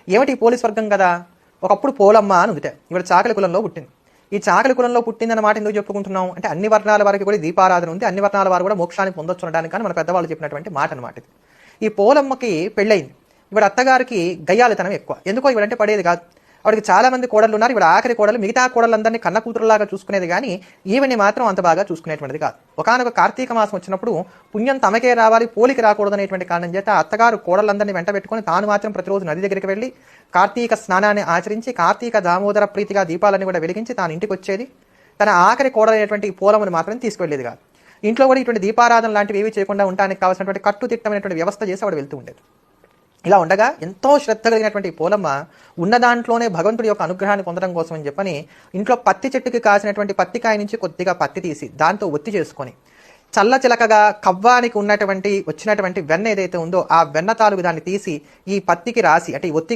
ఏమిటి పోలీస్ వర్గం కదా, ఒకప్పుడు పోలమ్మ అని ఉందిట, ఇవాళ చాకలి కులంలో పుట్టింది. ఈ చాకలి కులంలో పుట్టిందన్నమాట ఎందుకు చెప్పుకుంటున్నాం అంటే అన్ని వర్ణాల వారికి కూడా దీపారాధన ఉంది, అన్ని వర్ణాల వారు కూడా మోక్షాన్ని పొందొచ్చు అనడానికి కానీ మన పెద్దవాళ్ళు చెప్పినటువంటి మాట అనమాట ఇది. ఈ పోలమ్మకి పెళ్ళయింది. ఇవాడు అత్తగారికి గయ్యాలితనం ఎక్కువ, ఎందుకో ఇవాడంటే పడేది కాదు. ఆవిడకి చాలా మంది కోడళ్ళు ఉన్నారు, ఇవాడు ఆఖరి కోడలు మిగతా కోడళ్ళందరినీ కన్న కూతురులాగా చూసుకునేది కానీ ఈవెన్ని మాత్రం అంత బాగా చూసుకునేటువంటిది కాదు. ఒకనొక కార్తీక మాసం వచ్చినప్పుడు పుణ్యం తమకే రావాలి, పోలికి రాకూడదు అనేటువంటి కారణం చేత అత్తగారు కోడళ్ళందరినీ వెంట పెట్టుకుని తాను మాత్రం ప్రతిరోజు నది దగ్గరికి వెళ్ళి కార్తీక స్నానాన్ని ఆచరించి కార్తీక దామోదర ప్రీతిగా దీపాలన్నీ కూడా వెలిగించి తాను ఇంటికి వచ్చేది. తన ఆఖరి కోడలైనటువంటి పోలమును మాత్రం తీసుకువెళ్ళేది కాదు. ఇంట్లో కూడా ఇటువంటి దీపారాధన లాంటివి ఏవి చేయకుండా ఉండడానికి కావాల్సినటువంటి కట్టుదిట్టమైనటువంటి వ్యవస్థ చేసి ఆవిడ వెళ్తూ ఉండేది. ఇలా ఉండగా ఎంతో శ్రద్ధ కలిగినటువంటి పోలమ్మ ఉన్న దాంట్లోనే భగవంతుడి యొక్క అనుగ్రహాన్ని పొందడం కోసం అని చెప్పని ఇంట్లో పత్తి చెట్టుకి కాసినటువంటి పత్తికాయ నుంచి కొద్దిగా పత్తి తీసి దాంతో ఒత్తి చేసుకొని చల్ల చిలకగా కవ్వానికి వచ్చినటువంటి వెన్న ఏదైతే ఉందో ఆ వెన్న తాలూకు దాన్ని తీసి ఈ పత్తికి రాసి అంటే ఈ ఒత్తికి